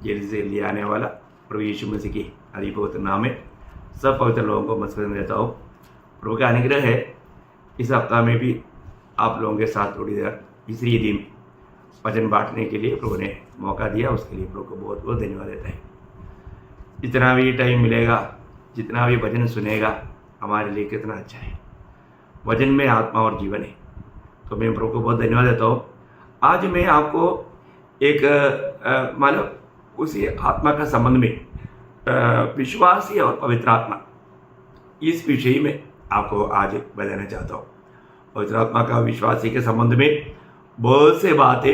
Jail से ले आने वाला प्रभु यीशु मसीह की अति पवित्र नाम में सब पवित्र लोगों को मस्कुराते देता हूँ। प्रभु का अनुग्रह है, इस हफ्ता में भी आप लोगों के साथ थोड़ी देर तीसरी दिन वचन बांटने के लिए प्रभु ने मौका दिया, उसके लिए प्रभु को बहुत बहुत धन्यवाद देता है। जितना भी टाइम मिलेगा, जितना भी वचन सुनेगा, हमारे लिए कितना अच्छा है। वचन में आत्मा और जीवन है, तो मैं प्रभु को बहुत धन्यवाद देता हूँ। आज मैं आपको एक मतलब उसी आत्मा का संबंध में विश्वासी और पवित्र आत्मा, इस विषय में आपको आज बताना चाहता हूँ। पवित्र आत्मा का विश्वासी के संबंध में बहुत से बातें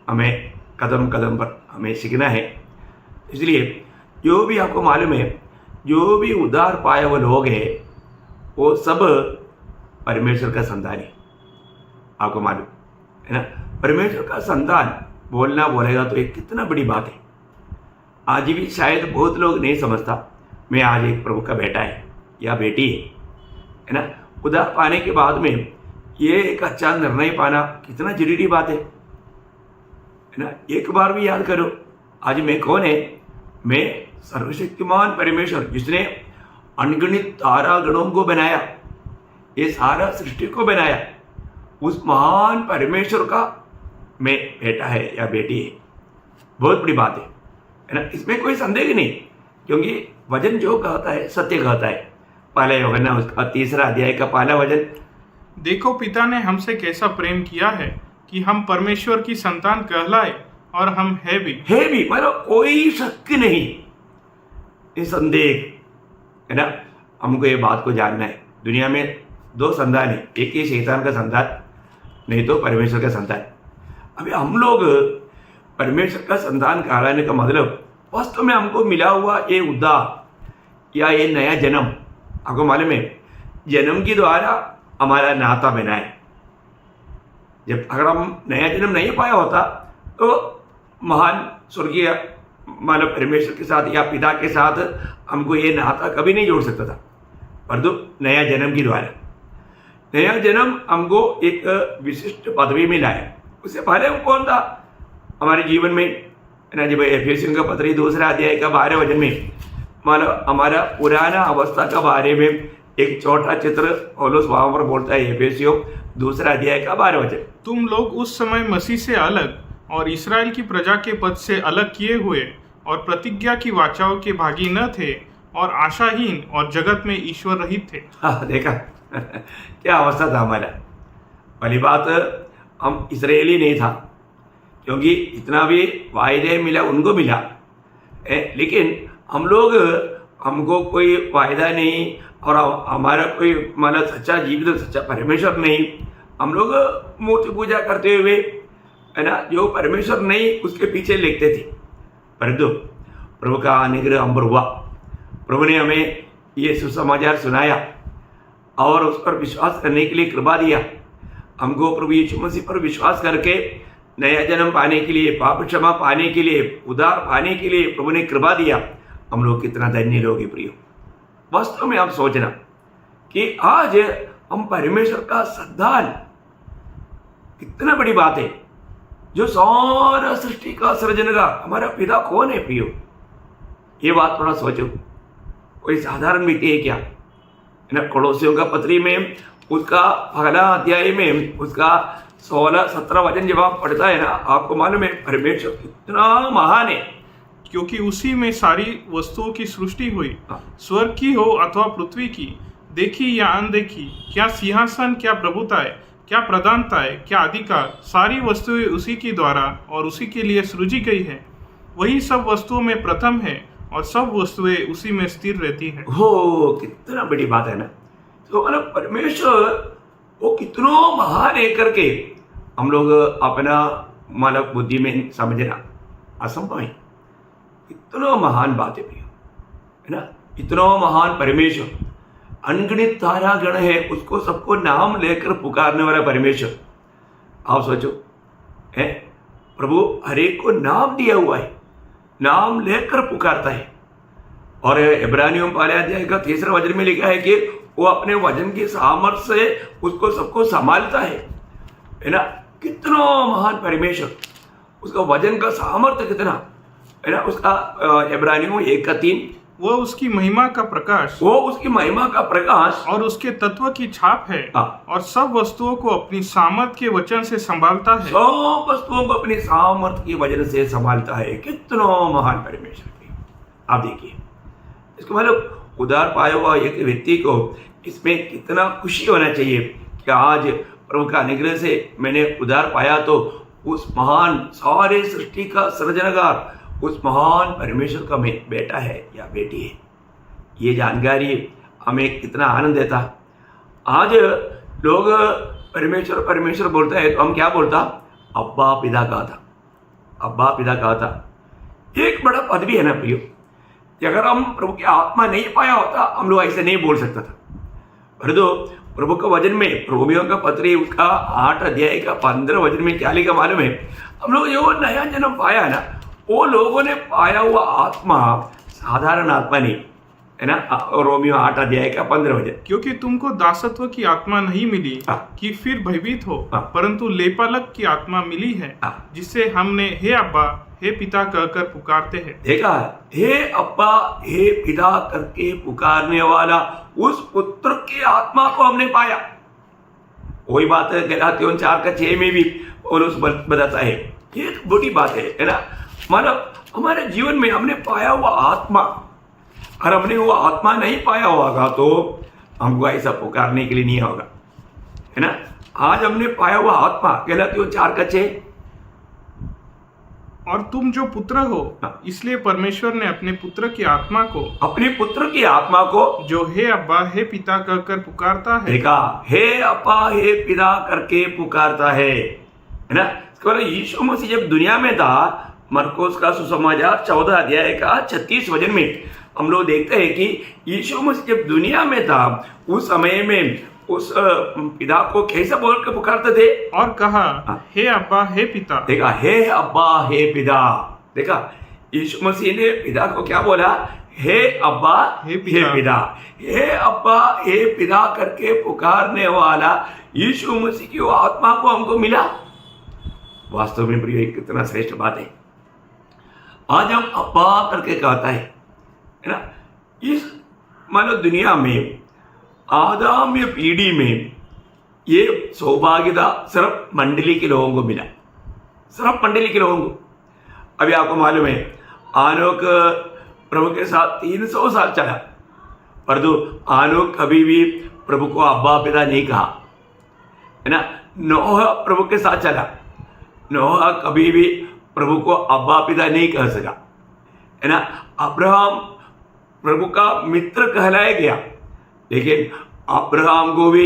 हमें कदम कदम पर हमें सीखना है। इसलिए जो भी आपको मालूम है, जो भी उद्धार पाए हुए लोग हैं वो सब परमेश्वर का संतान है। आपको मालूम है ना, परमेश्वर का संतान बोलना बोलेगा तो एक कितना बड़ी बात है। आज भी शायद बहुत लोग नहीं समझता मैं आज एक प्रभु का बेटा है या बेटी है ना। उद्धार पाने के बाद में ये एक अच्छा निर्णय पाना कितना जरूरी बात है ना। एक बार भी याद करो, आज मैं कौन है? मैं सर्वशक्तिमान परमेश्वर जिसने अनगिनत तारा गणों को बनाया, ये सारा सृष्टि को बनाया, उस महान परमेश्वर का मैं बेटा है या बेटी है। बहुत बड़ी बात है ना, इसमें कोई संदेह नहीं, क्योंकि वचन जो कहता है सत्य कहता है। पहला यूहन्ना उसका 3 अध्याय का पहला वचन, देखो पिता ने हमसे कैसा प्रेम किया है कि हम परमेश्वर की संतान कहलाए, और हम है भी मतलब कोई शक नहीं, ये संदेह है ना। हमको ये बात को जानना है, दुनिया में 2 संतान है, एक ही शैतान का संतान, नहीं तो परमेश्वर का संतान। अभी हम लोग परमेश्वर का संतान कहलाने का मतलब वास्तव में हमको मिला हुआ ये उद्धार या ये नया जन्म, आपको मालूम है जन्म के द्वारा हमारा नाता बना है। जब अगर हम नया जन्म नहीं पाया होता तो महान स्वर्गीय मानव परमेश्वर के साथ या पिता के साथ हमको ये नाता कभी नहीं जोड़ सकता था, परंतु नया जन्म के द्वारा नया जन्म हमको एक विशिष्ट पदवी मिला है। उससे पहले हम कौन था हमारे जीवन में ना। जब एफेसियों का पत्र 2 अध्याय का 12 वचन में मतलब हमारा पुराना अवस्था का बारे में एक छोटा चित्र पौलुस वहां पर बोलता है। एफेसियों 2 अध्याय का 12 वचन, तुम लोग उस समय मसीह से अलग और इस्राएल की प्रजा के पद से अलग किए हुए और प्रतिज्ञा की वाचाओं के भागी न थे, और आशाहीन और जगत में ईश्वर रहित थे। हाँ, देखा क्या अवस्था था हमारा। पहली बात, हम इसराइली नहीं था, क्योंकि इतना भी वायदे मिला उनको मिला, लेकिन हम लोग, हमको कोई वायदा नहीं और हमारा कोई मतलब सच्चा जीवित सच्चा परमेश्वर नहीं। हम लोग मूर्ति पूजा करते हुए है ना, जो परमेश्वर नहीं उसके पीछे लिखते थे। परंतु प्रभु का अनुग्रह हम पर हुआ, प्रभु ने हमें ये सुसमाचार सुनाया और उस पर विश्वास करने के लिए कृपा दिया। हमको प्रभु यीशु मसीह पर विश्वास करके नया जन्म पाने के लिए, पाप क्षमा पाने के लिए, उद्धार पाने के लिए प्रभु ने कृपा दिया। हम लोग कितना धन्य लोग हैं प्रियो। वास्तव में आप सोचना कि आज हम परमेश्वर का संतान, कितना बड़ी बात है। जो सारा सृष्टि का सृजन का हमारा पिता कौन है प्रियो? ये बात थोड़ा सोचो, कोई साधारण व्यक्ति है क्या? ना, कोलोसियों का पत्री में उसका पहला अध्याय में उसका 16-17 वचन जब आप पढ़ता है ना, आपको मालूम है परमेश्वर कितना महान है। क्योंकि उसी में सारी वस्तुओं की सृष्टि हुई, स्वर्ग की हो अथवा पृथ्वी की, देखी या अनदेखी, क्या सिंहासन, क्या प्रभुताएं, क्या प्रधानताएं, क्या अधिकार, सारी वस्तुएं उसी के द्वारा और उसी के लिए सृजी गई है। वही सब वस्तुओं में प्रथम है और सब वस्तुएं उसी में स्थिर रहती है। हो, कितना बड़ी बात है ना। तो मतलब परमेश्वर वो कितना महान है करके हम लोग अपना मानव बुद्धि में समझना असंभव है। इतना महान बात है प्रियो, है ना। इतना महान परमेश्वर, अनगिनत तारा गण है, उसको सबको नाम लेकर पुकारने वाला परमेश्वर। आप सोचो, है प्रभु हरेक को नाम दिया हुआ है, नाम लेकर पुकारता है। और इब्रानियों पहले अध्याय का 3 वचन में लिखा है कि वो अपने वचन की सामर्थ्य से उसको सबको संभालता है ना। कितना महान परमेश्वर, उसका वचन का सामर्थ्य कितना, है ना, उसका इब्रानियों 1:3, वो उसकी महिमा का प्रकाश वो उसकी महिमा का प्रकाश और उसके तत्व की छाप है, हाँ। और सब वस्तुओं को अपनी सामर्थ के वचन से संभालता है। सब वस्तुओं को अपनी सामर्थ्य की वजह से संभालता है। कितना महान परमेश्वर है। आप देखिए, इसको मतलब उधार पाया हुआ एक व्यक्ति को इसमें कितना खुशी होना चाहिए कि आज प्रभु का अनुग्रह से मैंने उधार पाया, तो उस महान सारे सृष्टि का सृजनकार उस महान परमेश्वर का बेटा है या बेटी है। ये जानकारी हमें कितना आनंद देता। आज लोग परमेश्वर परमेश्वर बोलता है तो हम क्या बोलता, अब्बा पिता कहा था, अब्बा पिता कहा था। एक बड़ा पद भी है ना प्रियो, कि अगर हम प्रभु की आत्मा नहीं पाया होता हम लोग ऐसे नहीं बोल सकता था। परंतु प्रभु का वचन में, रोमियो का पत्र उसका 8 अध्याय का 15 वचन में क्या लिखा मालूम है, हम लोग जो नया जन्म पाया है ना, वो लोगों ने पाया हुआ आत्मा साधारण आत्मा नहीं है ना। रोमियो 8 अध्याय का 15 वचन, क्योंकि तुमको दासत्व की आत्मा नहीं मिली कि फिर भयभीत हो, परंतु लेपालक की आत्मा मिली है, जिससे हमने हे अब्बा हे पिता कहकर पुकारते हैं। देखा, हे अब्बा हे पिता करके पुकारने वाला उस पुत्र की आत्मा को हमने पाया। वही बात है गलातियों 4:6 में भी पौलुस बताता है। ये बड़ी बात है ना। मतलब हमारे जीवन में हमने पाया हुआ आत्मा, अगर हमने वो आत्मा नहीं पाया होगा तो हमको ऐसा पुकारने के लिए नहीं होगा, है ना। आज हमने पाया हुआ आत्मा, गलातियों 4:6, और तुम जो पुत्र हो, इसलिए परमेश्वर ने अपने पुत्र की आत्मा को, अपने पुत्र की आत्मा को जो हे अब्बा हे पिता कहकर पुकारता है, देखा, हे अब्बा हे पिता करके पुकारता है ना। यीशु मसीह जब दुनिया में था, मरकुस का सुसमाचार 14 अध्याय का 36 वचन में हम लोग देखते हैं कि यीशु मसीह जब दुनिया में था उस समय में उस पिता को कैसे बोल के पुकारते थे, और कहा हे अब्बा हे पिता। देखा, हे अब्बा हे पिता। देखा, यीशु मसीह ने पिता को क्या बोला, हे अब्बा हे पिता। हे अब्बा हे पिता करके पुकारने वाला यीशु मसीह की वो आत्मा को हमको मिला। वास्तव में प्रिय कितना श्रेष्ठ बात है। आज हम अब्बा करके कहता है ना। इस मानो दुनिया में आदाम्य पीढ़ी में ये सौभाग्यता सिर्फ मंडली के लोगों को मिला, सिर्फ मंडली के लोगों को। अभी आपको मालूम है आनोक प्रभु के साथ 300 साल चला, परंतु आनोक कभी भी प्रभु को अब्बा पिता नहीं कहा, है ना। नोह प्रभु के साथ चला, नोह कभी भी प्रभु को अब्बा पिता नहीं कह सका, है ना। अब्राहम प्रभु का मित्र कहलाया गया, लेकिन अब्राहम को भी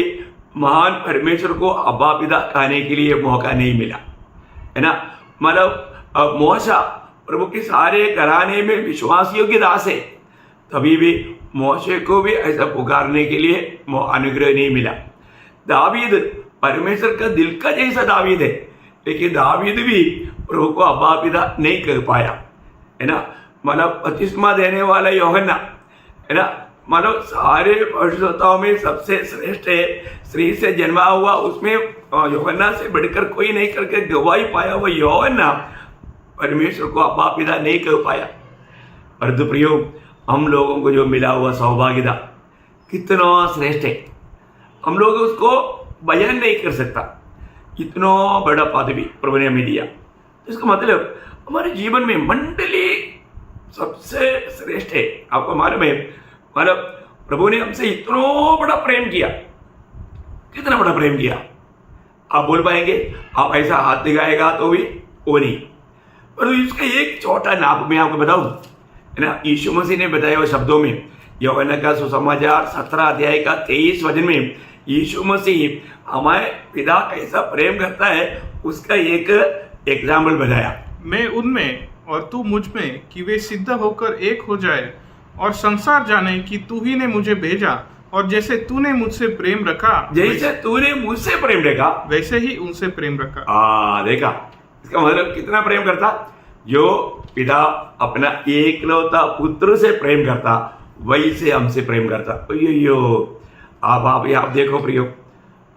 महान परमेश्वर को अब्बा पिता कहने के लिए मौका नहीं मिला, है ना। मतलब मोशा प्रभु के सारे घराने में विश्वास योग्य दास है, तभी भी मोशे को भी ऐसा पुकारने के लिए अनुग्रह नहीं मिला। दावीद परमेश्वर का दिल का जैसा दावीद है, लेकिन दावीद भी प्रभु को अब्बा पिता नहीं कर पाया, है ना। मतलब बपतिस्मा देने वाला यूहन्ना, है ना, मतलब सारे परिशुद्धताओं में सबसे श्रेष्ठ है, स्त्री से जन्मा हुआ, उसमें यूहन्ना से बढ़कर कोई नहीं करके गवाही पाया हुआ यूहन्ना परमेश्वर को अब्बा पिता नहीं कर पाया। परंतु प्रियो, हम लोगों को जो मिला हुआ सौभाग्यता कितना श्रेष्ठ है, हम लोग उसको बयान नहीं कर सकता। इतना बड़ा पदवी प्रभु ने हमें दिया। इसका मतलब हमारे जीवन में मंडली सबसे श्रेष्ठ है। आपको मालूम है, मतलब प्रभु ने हमसे इतना बड़ा प्रेम किया, कितना बड़ा प्रेम किया। आप बोल पाएंगे, आप ऐसा हाथ दिखाएगा तो भी वो नहीं, पर इसका एक छोटा नाप में आपको बताऊं, है ना। यीशु मसीह ने बताया हुए शब्दों में, यूहन्ना का सुसमाचार 17 अध्याय का 23 वचन में यीशु मसीह हमारे पिता कैसा प्रेम करता है उसका एक एग्जाम्पल बताया। मैं उनमें और तू मुझ में, कि वे सिद्ध होकर एक हो जाए, और संसार जाने कि तू ही ने मुझे भेजा, और जैसे तूने मुझसे प्रेम रखा, जैसे तूने मुझसे प्रेम रखा, वैसे ही उनसे प्रेम रखा। देखा, इसका मतलब कितना प्रेम करता। जो पिता अपना एकलौता पुत्र से प्रेम करता, वही से हमसे प्रेम करता। यो आप देखो प्रियो,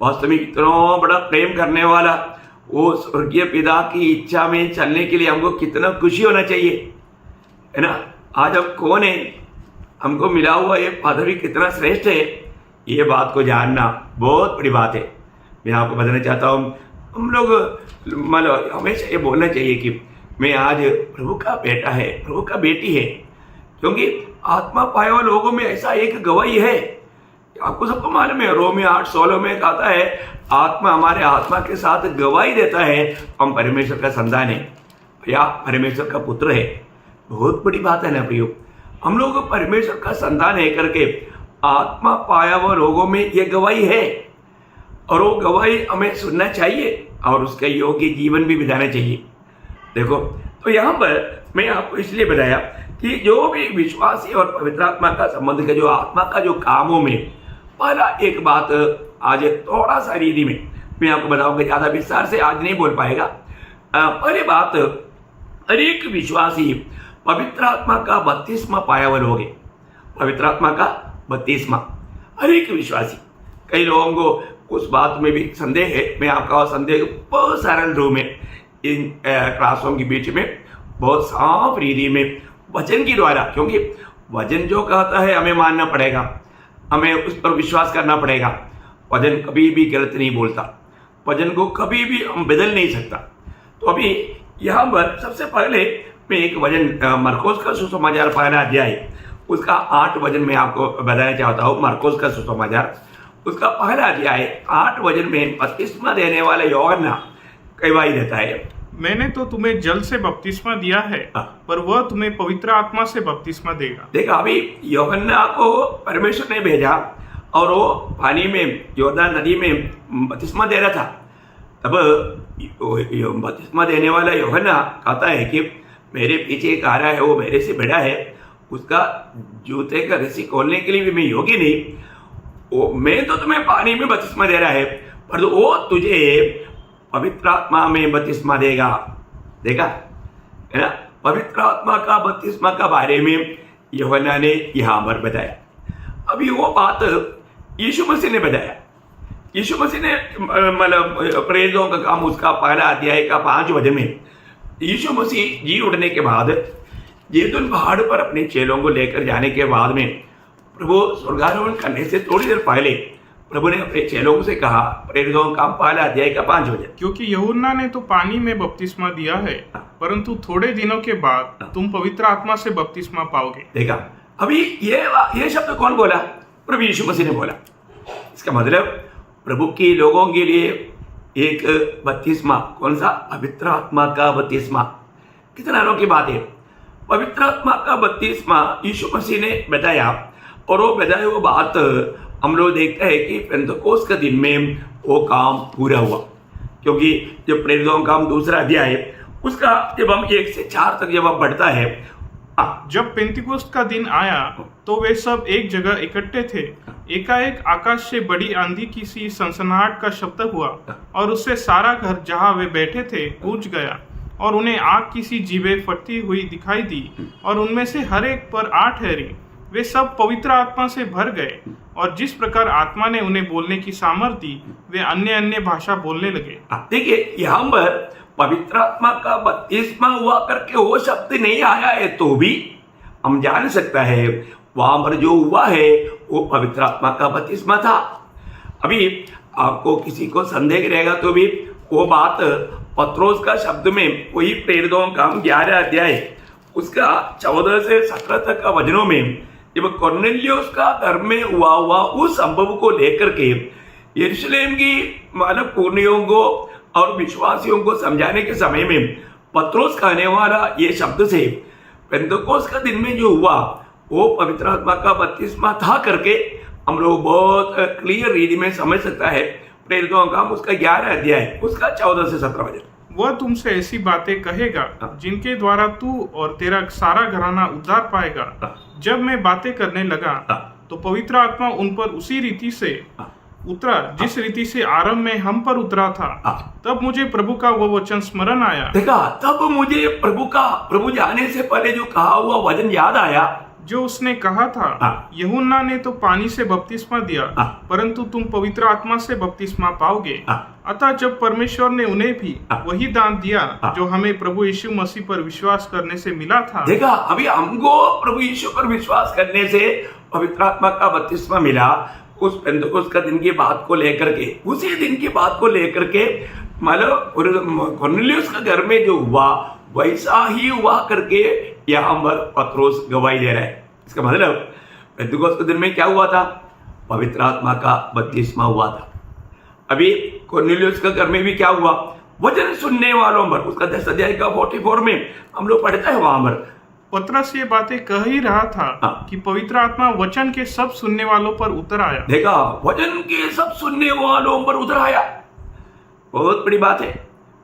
वास्तव में इतना बड़ा प्रेम करने वाला वो स्वर्गीय पिता की इच्छा में चलने के लिए हमको कितना खुशी होना चाहिए, है ना। आज हम कौन है, हमको मिला हुआ ये पदवी कितना श्रेष्ठ है, ये बात को जानना बहुत बड़ी बात है। मैं आपको बताना चाहता हूँ, हम लोग मतलब हमेशा ये बोलना चाहिए कि मैं आज प्रभु का बेटा है, प्रभु का बेटी है, क्योंकि आत्मा पाए हुए लोगों में ऐसा एक गवाही है। आपको सबको मालूम है, रोमियो 8:16 में कहता है आत्मा हमारे आत्मा के साथ गवाही देता है हम परमेश्वर का संतान है या परमेश्वर का पुत्र है। बहुत बड़ी बात है ना प्रियो, हम लोग परमेश्वर का संतान है करके आत्मा पाया हुआ लोगों में ये गवाही है, और वो गवाही हमें सुनना चाहिए और उसका योग्य जीवन भी बिताना चाहिए। देखो, तो यहाँ पर मैं आपको इसलिए बताया कि जो भी विश्वासी और पवित्र आत्मा का संबंध का जो आत्मा का जो कामों में पहला एक बात आज थोड़ा सा रीति में मैं आपको बताऊंगा, ज्यादा विस्तार से आज नहीं बोल पाएगा। पहली बात, हर एक विश्वासी पवित्र आत्मा का बपतिस्मा पाया हुआ लोग हैं। पवित्र आत्मा का बपतिस्मा हर एक विश्वासी। कई लोगों को उस बात में भी संदेह है, मैं आपका संदेह बहुत सरल रूप में इन क्लासों के बीच में बहुत साफ रीति में वचन के द्वारा, क्योंकि वचन जो कहता है हमें मानना पड़ेगा, हमें उस पर विश्वास करना पड़ेगा। वचन कभी भी गलत नहीं बोलता, वचन को कभी भी हम बदल नहीं सकता। तो अभी यहाँ पर सबसे पहले मैं एक वचन मरकोस का सुसमाचार पहला अध्याय उसका 8 वचन में आपको बताना चाहता हूँ। मरकोस का सुसमाचार उसका पहला अध्याय 8 वचन में बपतिस्मा देने वाला यूहन्ना गवाही देता है, मैंने तो तुम्हें जल से बपतिस्मा दिया है, पर वह तुम्हें पवित्र आत्मा से बपतिस्मा देगा। देखा, अभी यूहन्ना को परमेश्वर ने भेजा और वो पानी में यॉर्दन नदी में बपतिस्मा दे रहा था। तब बपतिस्मा देने वाला यूहन्ना कहता है कि मेरे पीछे एक आ रहा है, वो मेरे से बड़ा है, उसका जूते का रस्सी खोलने के लिए भी मैं योग्य नहीं। वो मैं तो तुम्हें पानी में बपतिस्मा दे रहा है, पर वो तुझे पवित्र आत्मा में बपतिस्मा देगा। देखा है ना, पवित्र आत्मा का बपतिस्मा का बारे में यूहन्ना ने यहाँ पर बताया। अभी वो बात यीशु मसीह ने बताया। यीशु मसीह ने मतलब प्रेरितों का काम उसका पहला अध्याय का 5 वचन में यीशु मसीह जी उठने के बाद जैतून पहाड़ पर अपने चेलों को लेकर जाने के बाद में प्रभु स्वर्गारोहण करने से थोड़ी देर पहले प्रभु ने अपने चेलों से कहा, प्रेरितों का काम पहला अध्याय का 5 वचन, क्योंकि यूहन्ना ने तो पानी में बपतिस्मा दिया है, परंतु थोड़े दिनों के बाद तुम पवित्र आत्मा से बपतिस्मा पाओगे। देखा, अभी ये शब्द कौन बोला? प्रभु यीशु मसीह ने बोला। इसका मतलब प्रभु के लोगों के लिए एक बपतिस्मा, कौन सा? पवित्र आत्मा का बपतिस्मा। कितना अनोखी बात है। पवित्र आत्मा का बपतिस्मा यीशु मसीह ने बताया, और वो बताया वो बात हम लोग देखते हैं कि पेंतकोस्त के दिन में वो काम पूरा हुआ। क्योंकि जब प्रेरितों का काम दूसरा अध्याय उसका जब हम 1 से 4 तक जब हम बढ़ता है, जब पेंतिकोस्त का दिन आया तो वे सब एक जगह इकट्ठे थे। एकाएक आकाश से बड़ी आंधी की सी सनसनाहट का शब्द हुआ, और उससे सारा घर जहाँ वे बैठे थे गूंज गया, और उन्हें आग की सी जीभें फटती हुई दिखाई दी, और उनमें से हर एक पर 8 ठहरी। वे सब पवित्र आत्मा से भर गए, और जिस प्रकार आत्मा ने उन्हें बोलने की सामर्थ दी, वे अन्य अन्य भाषा बोलने लगे। देखिए, यहाँ पर पवित्र आत्मा का बपतिस्मा हुआ करके वो शब्द नहीं आया है, तो भी हम जान सकता है वहां पर जो हुआ है वो पवित्र आत्मा का बपतिस्मा था। अभी आपको किसी को संदेह रहेगा तो भी वो बात पत्रोस का शब्द में वही प्रेरितों का 11 अध्याय उसका 14 से 17 तक का वचनों में जब कॉर्नेलियुस का घर में हुआ उस संभव को लेकर के यरूशलेम की मानव पुर्णियों को और विश्वासियों को समझाने के समय में पत्रोस कहने वाला ये शब्द से पेंतकोस्त का दिन में जो हुआ वो पवित्र आत्मा का बपतिस्मा था करके हम लोग बहुत क्लियर रीति में समझ सकता है। प्रेरितों का उसका 11 अध्याय उसका 14 से 17 वचन। वह तुमसे ऐसी बातें कहेगा जिनके द्वारा तू और तेरा सारा घराना उद्धार पाएगा। जब मैं बातें करने लगा तो पवित्र आत्मा उन पर उसी रीति से उतरा जिस रीति से आरंभ में हम पर उतरा था। तब मुझे प्रभु का वो वचन स्मरण आया। देखा, तब मुझे प्रभु जाने से पहले जो कहा हुआ वचन याद आया। जो उसने कहा था, हाँ। यूहन्ना ने तो पानी से बपतिस्मा दिया, हाँ। परंतु तुम पवित्र आत्मा से बपतिस्मा पाओगे। हाँ। अतः जब परमेश्वर ने उन्हें भी हाँ। वही दान दिया हाँ। जो हमें प्रभु यीशु मसीह पर विश्वास करने से मिला था। देखा, अभी हमको प्रभु यीशु पर विश्वास करने से पवित्र आत्मा का बपतिस्मा मिला। उस पेंतुकोस्त का दिन की बात को लेकर के, उसी दिन की बात को लेकर के, मतलब कुरनेलियुस का घर में जो हुआ वैसा ही हुआ करके यहाँ पर पत्रोस गवाही दे रहा है। इसका मतलब पेंतुकोस्त के दिन में क्या हुआ था? पवित्र आत्मा का बपतिस्मा हुआ था। अभी कुरनेलियुस के घर में भी क्या हुआ? वचन सुनने वालों पर, उसका 10 अध्याय का 44 में हम लोग पढ़ते हैं, वहां पर पतरस ये बातें कह ही रहा था हाँ। कि पवित्र आत्मा वचन के सब सुनने वालों पर उतर आया। देखा, वचन के सब सुनने वालों पर उतर आया। बहुत बड़ी बात है।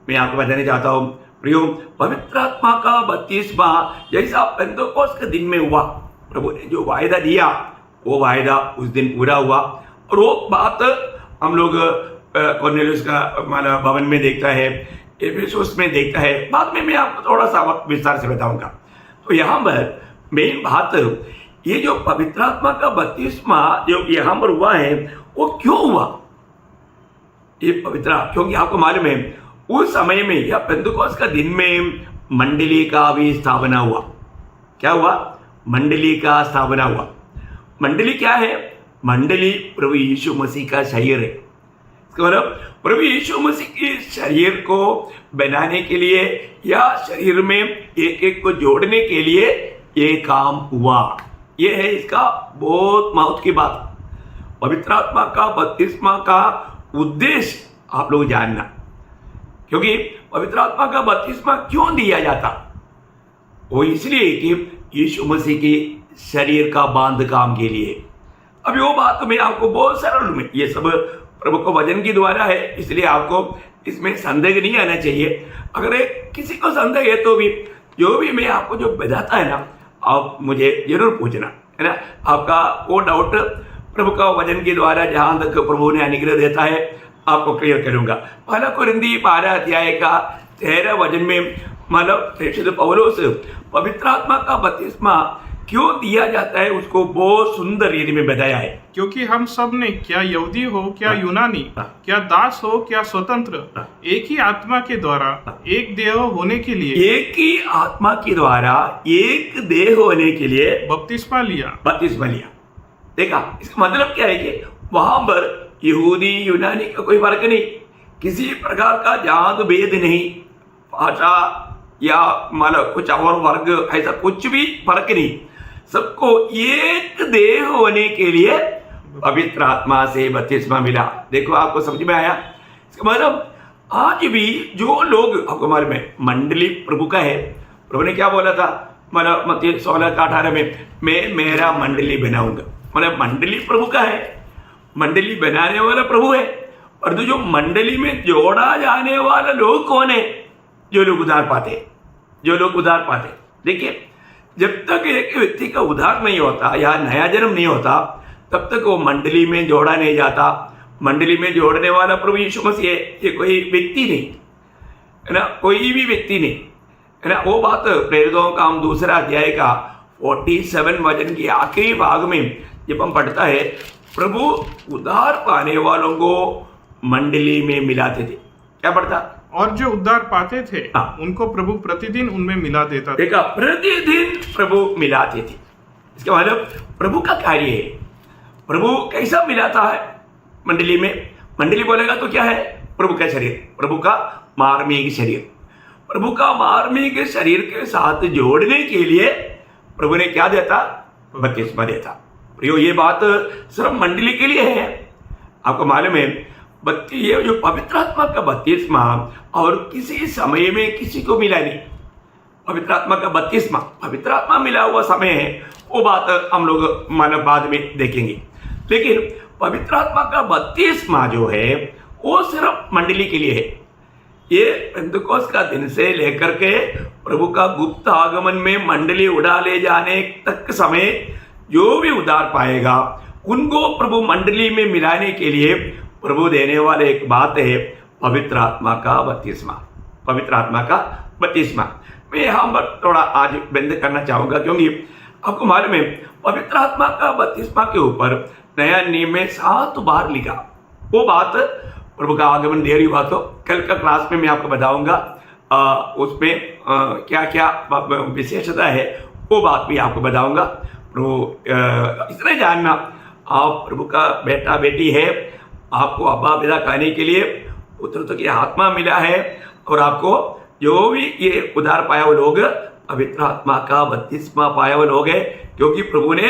मैं आपको बताने चाहता हूं प्रियो, पवित्र आत्मा का बपतिस्मा जैसा पेंतुकोस्त के दिन में हुआ, प्रभु ने जो वायदा दिया वो वायदा उस दिन पूरा हुआ। और वो बात हम लोग कुरनेलियुस का भवन में देखता है, एफेसुस में देखता है। बाद में मैं आपको थोड़ा सा वक्त विस्तार से बताऊंगा। तो यहाँ पर मेन बात, ये जो पवित्र आत्मा का बपतिस्मा जो यहाँ पर हुआ है वो क्यों हुआ? ये पवित्र, क्योंकि आपको मालूम है उस समय में या पेंतुकोस्त का दिन में मंडली का भी स्थापना हुआ। क्या हुआ? मंडली का स्थापना हुआ। मंडली क्या है? मंडली प्रभु यीशु मसीह का शरीर है। इसका मतलब प्रभु यीशु मसीह के शरीर को बनाने के लिए या शरीर में एक एक को जोड़ने के लिए ये काम हुआ। ये है इसका बहुत महत्व की बात। पवित्र आत्मा का बपतिस्मा का उद्देश्य आप लोग जानना, क्योंकि पवित्र आत्मा का बपतिस्मा क्यों दिया जाता? वो इसलिए कि यीशु मसीह के शरीर का बांध काम के लिए। अभी वो बात मैं आपको बहुत सरल में, ये सब प्रभु को वचन के द्वारा है, इसलिए आपको इसमें संदेह नहीं आना चाहिए। अगर किसी को संदेह है तो भी जो भी मैं आपको जो बताता है ना, आप मुझे जरूर पूछना, है ना। आपका वो डाउट प्रभु का वचन के द्वारा जहां तक प्रभु ने अनुग्रह देता है आपको क्लियर करूंगा। पहला कुरिन्थी 12 अध्याय का 13 वचन में मतलब प्रेषित पौलुस पवित्र आत्मा का बपतिस्मा क्यों दिया जाता है उसको बहुत सुंदर रीति में बताया है। क्योंकि हम सब ने, क्या यहूदी हो क्या यूनानी, क्या दास हो क्या स्वतंत्र, एक ही आत्मा के द्वारा एक देह होने के लिए, एक ही आत्मा के द्वारा एक देह होने के लिए बपतिस्मा लिया। देखा, इसका मतलब क्या है कि वहां पर यहूदी यूनानी का कोई फर्क नहीं, किसी प्रकार का जात भेद नहीं, भाषा या मतलब कुछ और वर्ग, ऐसा कुछ भी फर्क नहीं। सबको एक देह होने के लिए पवित्र आत्मा से बपतिस्मा मिला। देखो, आपको समझ में आया? इसका मतलब आज भी जो लोग, आपको मालूम है मंडली प्रभु का है। प्रभु ने क्या बोला था? मतलब मत्ती 16 का 18 में, मैं मेरा मंडली बनाऊंगा। मतलब मंडली प्रभु का है, मंडली बनाने वाला प्रभु है। और जो मंडली में जोड़ा जाने वाला लोग कौन है? जो लोग उधार पाते। देखिए, जब तक एक व्यक्ति का उद्धार नहीं होता या नया जन्म नहीं होता, तब तक वो मंडली में जोड़ा नहीं जाता। मंडली में जोड़ने वाला प्रभु यीशु मसीह है, ये कोई व्यक्ति नहीं, है ना, कोई भी व्यक्ति नहीं, है ना। वो बात प्रेरितों का हम दूसरा अध्याय का 47 वचन की आखिरी भाग में जब हम पढ़ता है, प्रभु उद्धार पाने वालों को मंडली में मिलाते थे। क्या पढ़ता? और जो उद्धार पाते थे हाँ। उनको प्रभु प्रतिदिन उनमें मिला देता था। देखा, प्रतिदिन प्रभु मिलाते थे। इसका मतलब प्रभु का कार्य है। प्रभु कैसा मिलाता है? मंडली में। मंडली बोलेगा तो क्या है? प्रभु का शरीर, प्रभु का मार्मिक शरीर। प्रभु का मार्मिक शरीर के साथ जोड़ने के लिए प्रभु ने क्या देता? बपतिस्मा देता। प्रियो, ये बात सिर्फ मंडली के लिए है। आपको मालूम है, ये जो पवित्र आत्मा का बपतिस्मा और किसी समय में किसी को मिला नहीं। पवित्र आत्मा का बपतिस्मा, पवित्र आत्मा मिला हुआ समय है, वो बात हम लोग मानव बाद में देखेंगे। लेकिन पवित्र आत्मा का बपतिस्मा जो है वो सिर्फ मंडली के लिए है। ये पेंतुकोस्त का दिन से लेकर के प्रभु का गुप्त आगमन में मंडली उड़ा ले जाने तक समय जो भी उद्धार पाएगा उनको प्रभु मंडली में मिलाने के लिए प्रभु देने वाले एक बात है, पवित्र आत्मा का बपतिस्मा। पवित्र आत्मा का बपतिस्मा मैं यहाँ पर थोड़ा आज बंद करना चाहूंगा, क्योंकि आपको मालूम है पवित्र आत्मा का बपतिस्मा के ऊपर नया नियम में 7 बार लिखा। वो बात प्रभु का आगमन देरी हुआ तो कल का क्लास में मैं आपको बताऊंगा उसमें क्या क्या विशेषता है, वो बात भी आपको बताऊंगा। प्रभु इतना जानना, आप प्रभु का बेटा बेटी है, आपको अब्बा पिता कहने के लिए पुत्र तो की आत्मा मिला है, और आपको जो भी ये उद्धार पाया हुए लोग पवित्र आत्मा का बपतिस्मा पाया हुए लोग है, क्योंकि प्रभु ने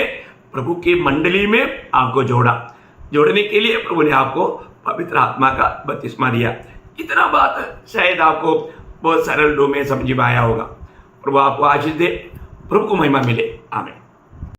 प्रभु की मंडली में आपको जोड़ने के लिए प्रभु ने आपको पवित्र आत्मा का बपतिस्मा दिया। इतना बात शायद आपको बहुत सरल रूप में समझ में आया होगा। प्रभु आपको आशीष दे, प्रभु को महिमा मिले। आमीन।